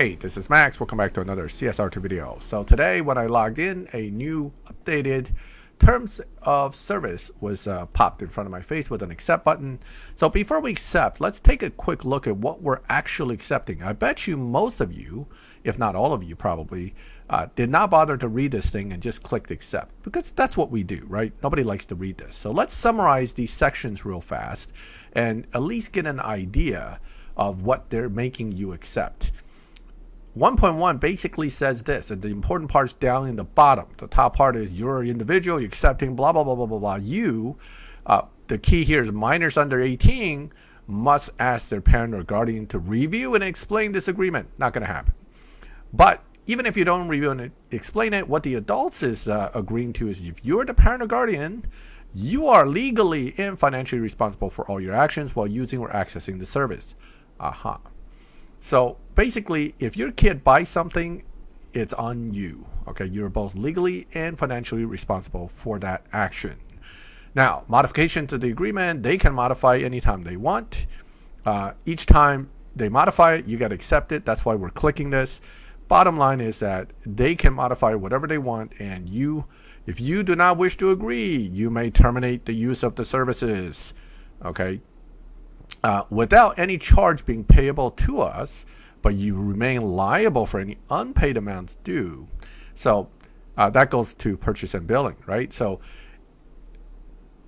Hey, this is Max. Welcome back to another CSR2 video. So today when I logged in, a new updated terms of service was popped in front of my face with an accept button. So before we accept, let's take a quick look at what we're actually accepting. I bet you most of you, if not all of you probably, did not bother to read this thing and just clicked accept, because that's what we do, right? Nobody likes to read this. So let's summarize these sections real fast and at least get an idea of what they're making you accept. 1.1 basically says this, and the important part's down in the bottom. The top part is you're an individual, you're accepting blah, blah, blah, blah, blah, blah. The key here is minors under 18 must ask their parent or guardian to review and explain this agreement. Not going to happen. But even if you don't review and explain it, what the adults is agreeing to is if you're the parent or guardian, you are legally and financially responsible for all your actions while using or accessing the service. Aha. So basically, if your kid buys something, it's on you. Okay, you're both legally and financially responsible for that action. Now, modification to the agreement, they can modify anytime they want. Each time they modify it, you got to accept it. That's why we're clicking this. Bottom line is that they can modify whatever they want, and if you do not wish to agree, you may terminate the use of the services. Okay. Without any charge being payable to us, but you remain liable for any unpaid amounts due. So that goes to purchase and billing, right? So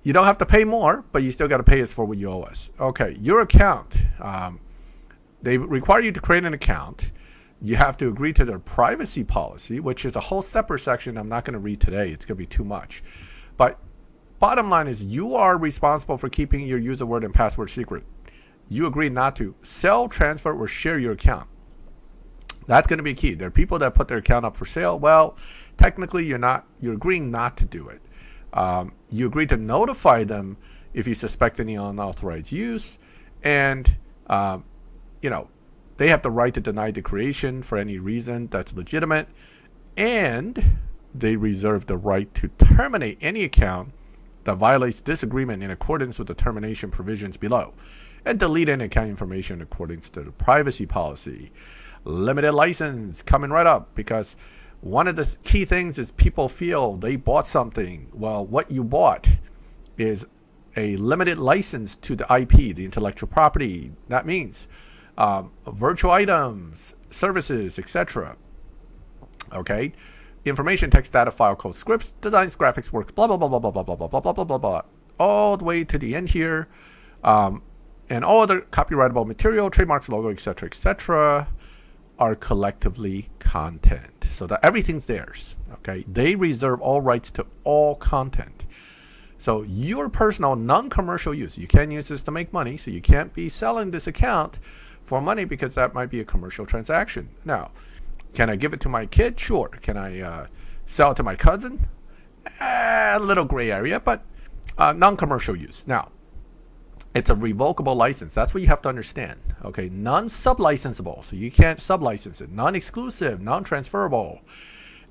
you don't have to pay more, but you still got to pay us for what you owe us. Okay, your account. They require you to create an account. You have to agree to their privacy policy, which is a whole separate section I'm not going to read today. It's going to be too much. But bottom line is you are responsible for keeping your user word and password secret. You agree not to sell, transfer, or share your account. That's going to be key. There are people that put their account up for sale. Well, technically you're agreeing not to do it. You agree to notify them if you suspect any unauthorized use, and they have the right to deny the creation for any reason that's legitimate, and they reserve the right to terminate any account that violates this agreement in accordance with the termination provisions below, and delete any account information in accordance to the privacy policy. Limited license coming right up, because one of the key things is people feel they bought something. Well, what you bought is a limited license to the IP, the intellectual property. That means virtual items, services, etc. Okay, information, text, data, file, code, scripts, designs, graphics, works, blah blah blah blah blah blah blah blah blah blah blah blah, all the way to the end here. And all other copyrightable material, trademarks, logo, etc., are collectively content. So that everything's theirs. Okay, they reserve all rights to all content. So your personal non-commercial use, you can't use this to make money, so you can't be selling this account for money because that might be a commercial transaction. Now, can I give it to my kid? Sure. Can I sell it to my cousin? A little gray area, but non-commercial use. Now, it's a revocable license. That's what you have to understand. Okay, non-sublicensable. So you can't sublicense it. Non-exclusive, non-transferable.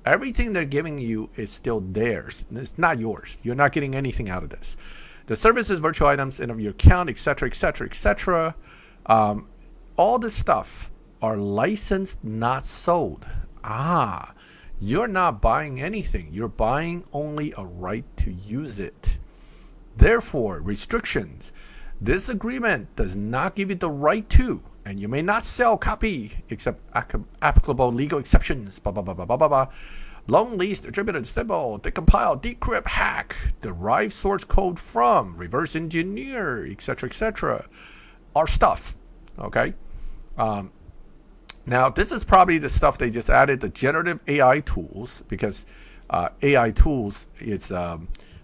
Everything they're giving you is still theirs. It's not yours. You're not getting anything out of this. The services, virtual items, and of your account, etc., etc., etc. All this stuff are licensed, not sold. You're not buying anything. You're buying only a right to use it. Therefore, restrictions. This agreement does not give you the right to, and you may not sell, copy, except applicable legal exceptions, blah, blah, blah, blah, blah, blah, blah. Loan, lease, distribute, disable, decompile, decrypt, hack, derive source code from, reverse engineer, etc., are stuff, okay? Now, this is probably the stuff they just added, the generative AI tools, because AI tools is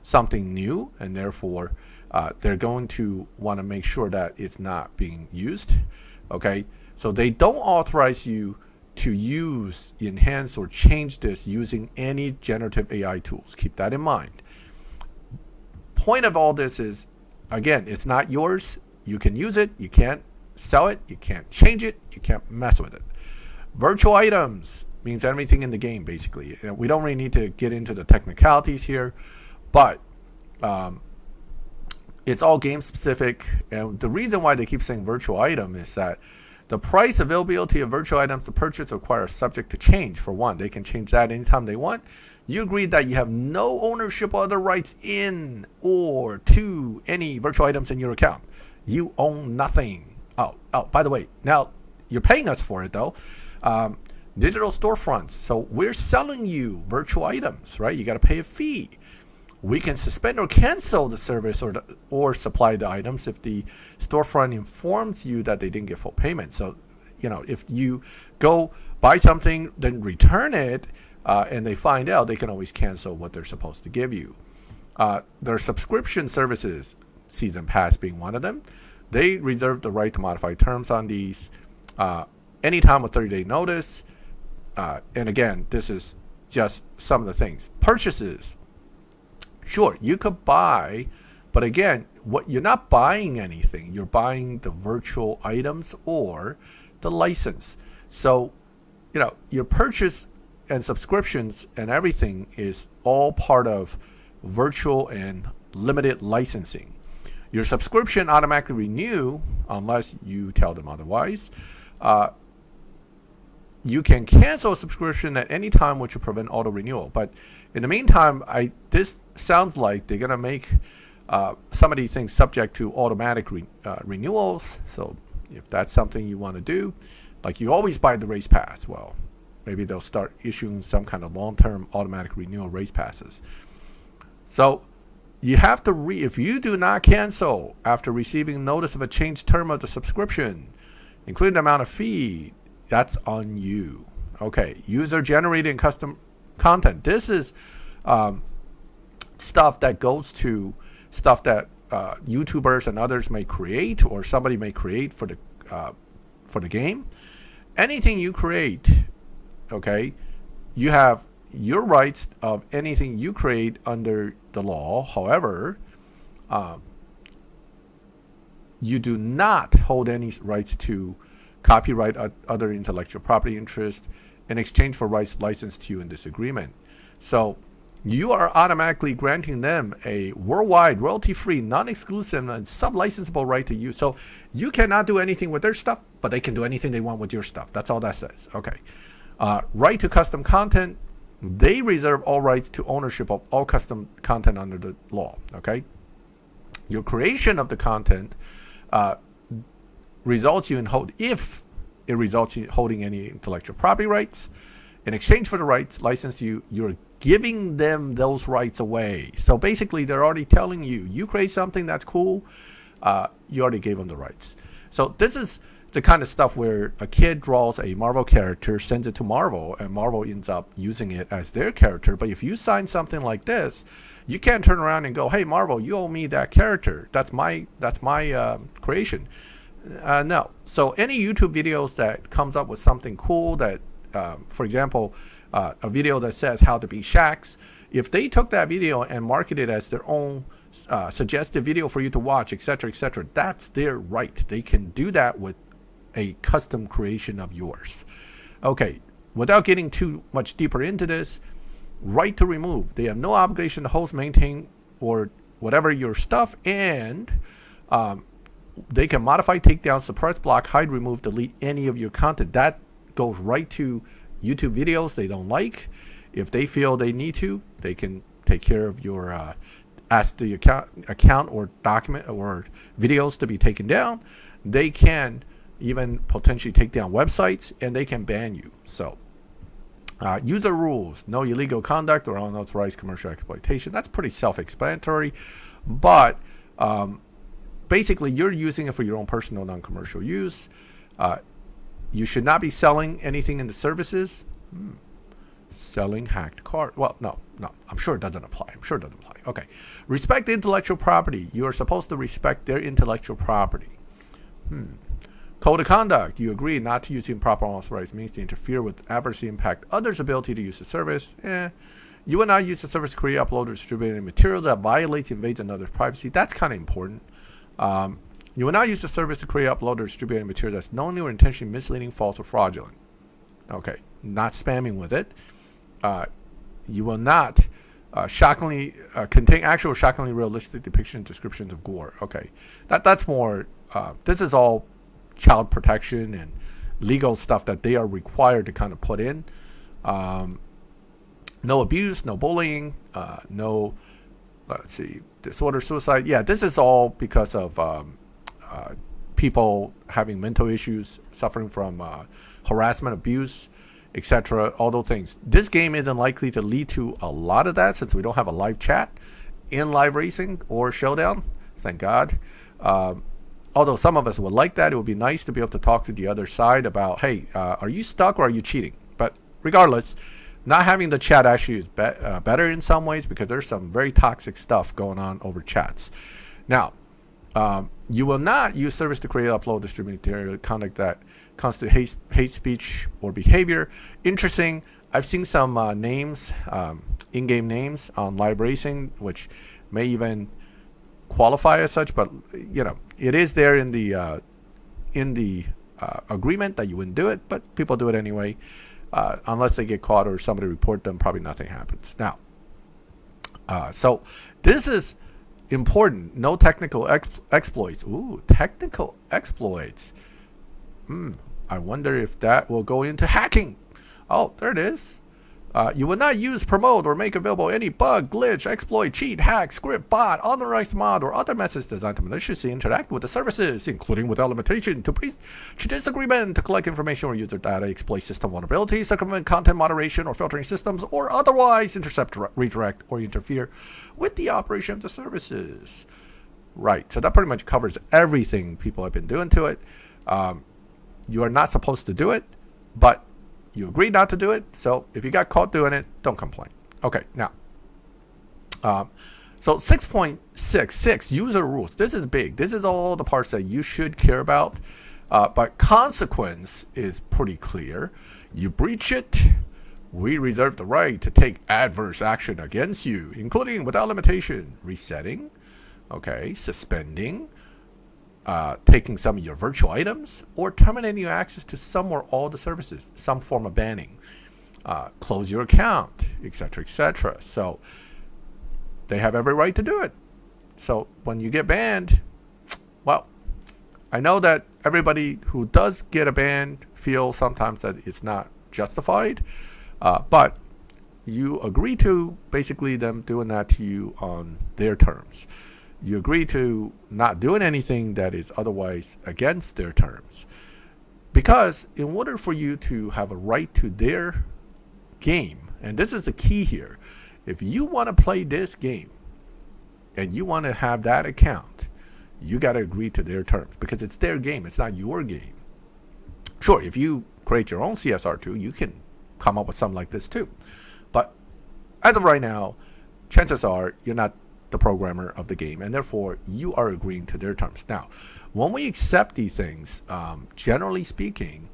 something new, and therefore they're going to want to make sure that it's not being used. Okay, so they don't authorize you to use, enhance, or change this using any generative AI tools. Keep that in mind. Point of all this is, again, it's not yours. You can use it. You can't sell it. You can't change it. You can't mess with it. Virtual items means everything in the game, basically. We don't really need to get into the technicalities here, but it's all game specific. And the reason why they keep saying virtual item is that The price availability of virtual items to purchase requires subject to change. For one, they can change that anytime they want. You agree that you have no ownership or other rights in or to any virtual items in your account. You own nothing. Oh, by the way, now you're paying us for it though. Digital storefronts. So we're selling you virtual items, right? You got to pay a fee. We can suspend or cancel the service or supply the items if the storefront informs you that they didn't get full payment. So, if you go buy something, then return it, and they find out, they can always cancel what they're supposed to give you. Their subscription services, Season Pass being one of them, they reserve the right to modify terms on these anytime with 30-day notice. And again, this is just some of the things. Purchases. Sure, you could buy, but again, you're not buying anything. You're buying the virtual items or the license. So, your purchase and subscriptions and everything is all part of virtual and limited licensing. Your subscription automatically renew unless you tell them otherwise. You can cancel a subscription at any time, which will prevent auto renewal. But in the meantime, this sounds like they're gonna make some of these things subject to automatic renewals. So if that's something you want to do, like you always buy the race pass, well, maybe they'll start issuing some kind of long-term automatic renewal race passes. So you have to if you do not cancel after receiving notice of a changed term of the subscription, including the amount of fee, that's on you. Okay, user-generated and custom content. This is stuff that goes to stuff that YouTubers and others may create, or somebody may create for the game. Anything you create, okay, you have your rights of anything you create under the law. However, you do not hold any rights to copyright other intellectual property interest in exchange for rights licensed to you in this agreement. So you are automatically granting them a worldwide, royalty-free, non-exclusive, and sub-licensable right to use. So you cannot do anything with their stuff, but they can do anything they want with your stuff. That's all that says. Okay. Right to custom content. They reserve all rights to ownership of all custom content under the law. Okay. Your creation of the content results you in if it results in holding any intellectual property rights. In exchange for the rights licensed to you, you're giving them those rights away. So basically, they're already telling you create something that's cool, you already gave them the rights. So this is the kind of stuff where a kid draws a Marvel character, sends it to Marvel, and Marvel ends up using it as their character. But if you sign something like this, you can't turn around and go, "Hey, Marvel, you owe me that character. That's my creation." No. So any YouTube videos that comes up with something cool that, for example, a video that says how to be Shaxx, if they took that video and marketed it as their own suggested video for you to watch, etc., that's their right. They can do that with a custom creation of yours. Okay, without getting too much deeper into this, right to remove. They have no obligation to host, maintain, or whatever your stuff, and they can modify, take down, suppress, block, hide, remove, delete any of your content. That goes right to YouTube videos they don't like. If they feel they need to, they can take care of your ask the account or document or videos to be taken down. They can even potentially take down websites, and they can ban you. So user rules, no illegal conduct or unauthorized commercial exploitation. That's pretty self-explanatory, but basically you're using it for your own personal non-commercial use. You should not be selling anything in the services. Selling hacked card. Well, no. I'm sure it doesn't apply. Okay. Respect intellectual property. You are supposed to respect their intellectual property. Code of conduct. You agree not to use improper or unauthorized means to interfere with adversely impact others' ability to use the service. You will not use the service to create, upload, or distribute any material that violates, invades another's privacy. That's kind of important. You will not use the service to create, upload, or distribute any material that's knowingly or intentionally misleading, false, or fraudulent. Okay, not spamming with it. You will not shockingly contain actual shockingly realistic depictions, descriptions of gore. Okay, that's more. This is all child protection and legal stuff that they are required to kind of put in. No abuse, no bullying, no, let's see, disorder, suicide. Yeah, this is all because of people having mental issues, suffering from harassment, abuse, etc. All those things. This game isn't likely to lead to a lot of that since we don't have a live chat in live racing or showdown. Thank God. Although some of us would like that, it would be nice to be able to talk to the other side about, hey, are you stuck or are you cheating? But regardless, not having the chat actually is better in some ways because there's some very toxic stuff going on over chats. Now, you will not use service to create, upload, distribute material conduct that constitute hate speech or behavior. Interesting. I've seen some names, in-game names on live racing, which may even qualify as such, but you know, it is there in the agreement that you wouldn't do it, but people do it anyway. Unless they get caught or somebody report them, probably nothing happens. Now, so this is important. No technical exploits. Ooh, technical exploits. I wonder if that will go into hacking. Oh, there it is. You will not use, promote, or make available any bug, glitch, exploit, cheat, hack, script, bot, unauthorized mod, or other methods designed to maliciously interact with the services, including without limitation, to breach this agreement, to collect information or user data, exploit system vulnerabilities, circumvent content moderation or filtering systems, or otherwise intercept, redirect, or interfere with the operation of the services. Right, so that pretty much covers everything people have been doing to it. You are not supposed to do it, but you agreed not to do it, so if you got caught doing it, don't complain. Okay, now, so 6.66, user rules. This is big. This is all the parts that you should care about, but consequence is pretty clear. You breach it, we reserve the right to take adverse action against you, including without limitation, resetting, okay, suspending, taking some of your virtual items, or terminating your access to some or all the services, some form of banning, close your account, etc., etc. So they have every right to do it. So when you get banned, well, I know that everybody who does get a ban feels sometimes that it's not justified, but you agree to basically them doing that to you on their terms. You agree to not doing anything that is otherwise against their terms. Because in order for you to have a right to their game, and this is the key here, if you want to play this game and you want to have that account, you got to agree to their terms because it's their game. It's not your game. Sure, if you create your own CSR too, you can come up with something like this too. But as of right now, chances are you're not the programmer of the game, and therefore you are agreeing to their terms. Now, when we accept these things, generally speaking,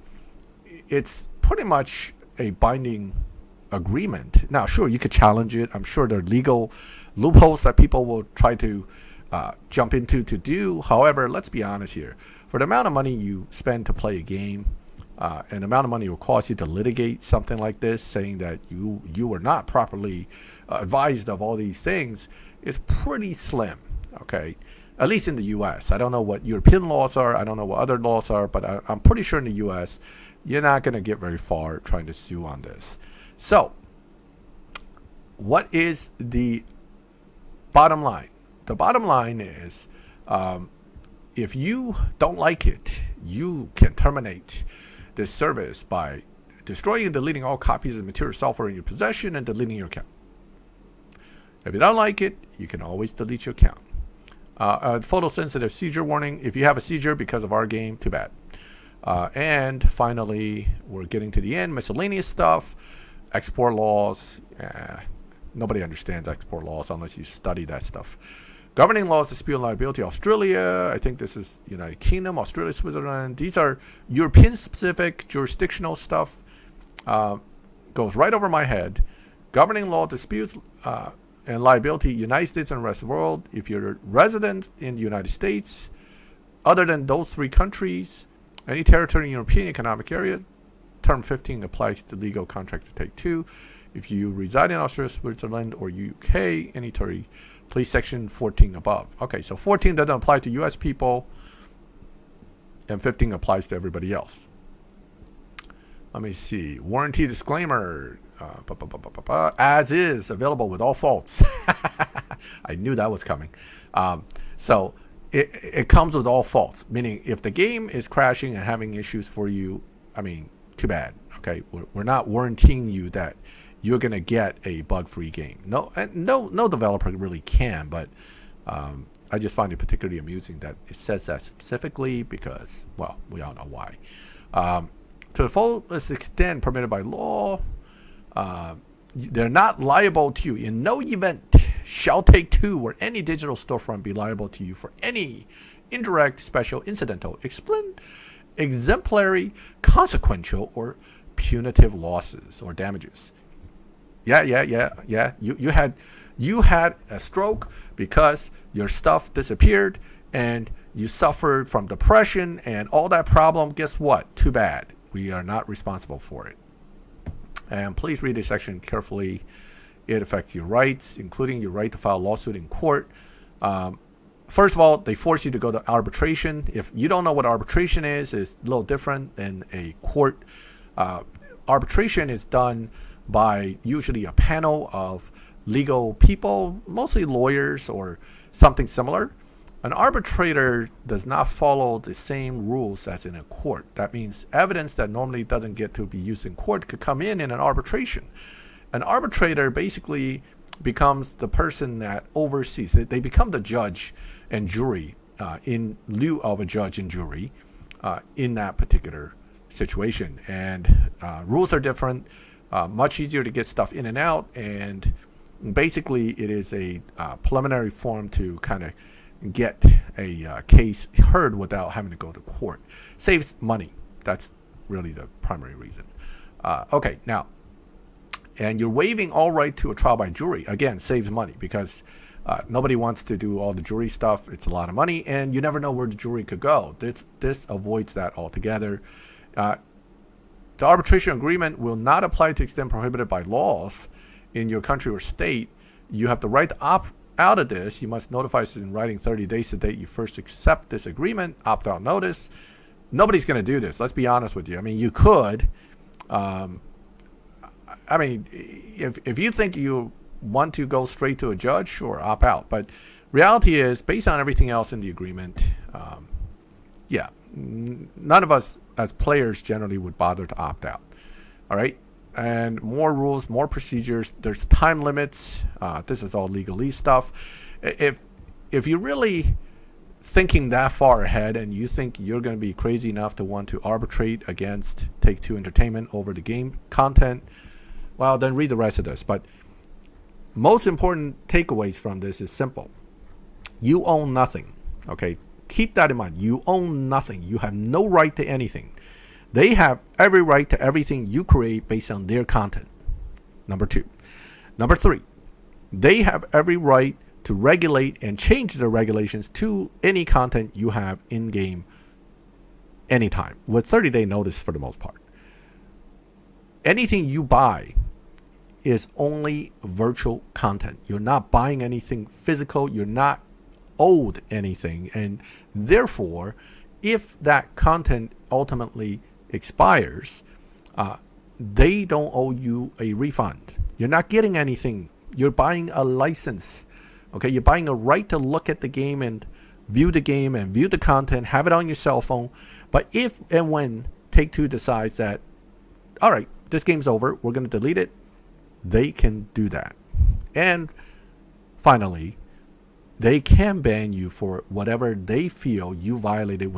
it's pretty much a binding agreement. Now, sure, you could challenge it. I'm sure there are legal loopholes that people will try to jump into to do. However, let's be honest here. For the amount of money you spend to play a game, and the amount of money it will cost you to litigate something like this, saying that you were not properly advised of all these things, is pretty slim, okay? At least in the U.S. I don't know what European laws are. I don't know what other laws are, but I'm pretty sure in the U.S. you're not going to get very far trying to sue on this. So, what is the bottom line? The bottom line is, if you don't like it, you can terminate this service by destroying and deleting all copies of the material software in your possession and deleting your account. If you don't like it, you can always delete your account. Photosensitive seizure warning. If you have a seizure because of our game, too bad. And finally, we're getting to the end. Miscellaneous stuff. Export laws. Nobody understands export laws unless you study that stuff. Governing laws, dispute and liability. Australia. I think this is United Kingdom, Australia, Switzerland. These are European-specific jurisdictional stuff. Goes right over my head. Governing law, disputes, and liability, United States and the rest of the world. If you're a resident in the United States, other than those three countries, any territory in the European Economic Area, term 15 applies to legal contract to take 2. If you reside in Australia, Switzerland, or UK, any territory, please section 14 above. Okay, so 14 doesn't apply to U.S. people. and 15 applies to everybody else. Let me see. Warranty disclaimer. As is, available with all faults. I knew that was coming. So it comes with all faults, meaning if the game is crashing and having issues for you, I mean, too bad. Okay, we're not warranting you that you're gonna get a bug-free game. No developer really can, but I just find it particularly amusing that it says that specifically because, well, we all know why. To the fullest extent permitted by law, they're not liable to you. In no event shall Take-Two or any digital storefront be liable to you for any indirect, special, incidental, exemplary, consequential, or punitive losses or damages. Yeah. You had a stroke because your stuff disappeared and you suffered from depression and all that problem. Guess what? Too bad. We are not responsible for it. And please read this section carefully. It affects your rights, including your right to file a lawsuit in court. First of all, they force you to go to arbitration. If you don't know what arbitration is, it's a little different than a court. Arbitration is done by usually a panel of legal people, mostly lawyers or something similar. An arbitrator does not follow the same rules as in a court. That means evidence that normally doesn't get to be used in court could come in an arbitration. An arbitrator basically becomes the person that oversees. They become the judge and jury in lieu of a judge and jury in that particular situation. And rules are different, much easier to get stuff in and out. And basically, it is a preliminary form to kind of get a case heard without having to go to court. Saves money. That's really the primary reason. Okay, now, and you're waiving all right to a trial by jury. Again, saves money because nobody wants to do all the jury stuff. It's a lot of money, and you never know where the jury could go. This avoids that altogether. The arbitration agreement will not apply to the extent prohibited by laws in your country or state. You have the right to opt out of this. You must notify us in writing 30 days to the date you first accept this agreement. Opt-out notice. Nobody's going to do this. Let's be honest with you. I mean, you could. I mean, if you think you want to go straight to a judge, sure, opt out. But reality is, based on everything else in the agreement, none of us as players generally would bother to opt out. All right? And more rules, more procedures. There's time limits. This is all legalese stuff. If you're really thinking that far ahead and you think you're going to be crazy enough to want to arbitrate against Take-Two Entertainment over the game content, well, then read the rest of this. But most important takeaways from this is simple. You own nothing. Okay? Keep that in mind. You own nothing. You have no right to anything. They have every right to everything you create based on their content. Number 2. Number 3, they have every right to regulate and change their regulations to any content you have in-game anytime with 30-day notice for the most part. Anything you buy is only virtual content. You're not buying anything physical. You're not owed anything. And therefore, if that content ultimately expires, they don't owe you a refund. You're not getting anything. You're buying a license. Okay, you're buying a right to look at the game and view the content, have it on your cell phone. But if and when Take-Two decides that, all right, this game's over, we're going to delete it, they can do that. And finally, they can ban you for whatever they feel you violated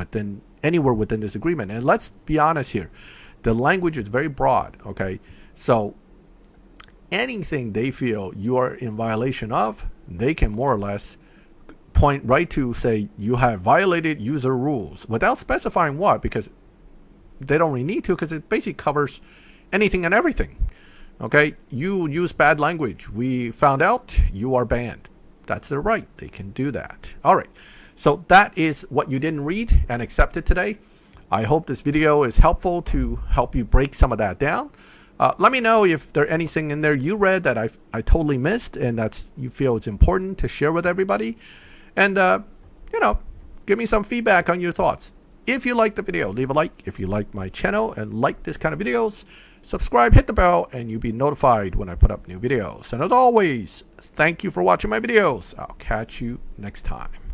anywhere within this agreement. And let's be honest here. The language is very broad, okay? So anything they feel you are in violation of, they can more or less point right to say you have violated user rules without specifying what, because they don't really need to, because it basically covers anything and everything. Okay? You use bad language. We found out you are banned. That's their right. They can do that. All right. So that is what you didn't read and accepted today. I hope this video is helpful to help you break some of that down. Let me know if there's anything in there you read that I totally missed and that you feel it's important to share with everybody. And, give me some feedback on your thoughts. If you like the video, leave a like. If you like my channel and like this kind of videos, subscribe, hit the bell, and you'll be notified when I put up new videos. And as always, thank you for watching my videos. I'll catch you next time.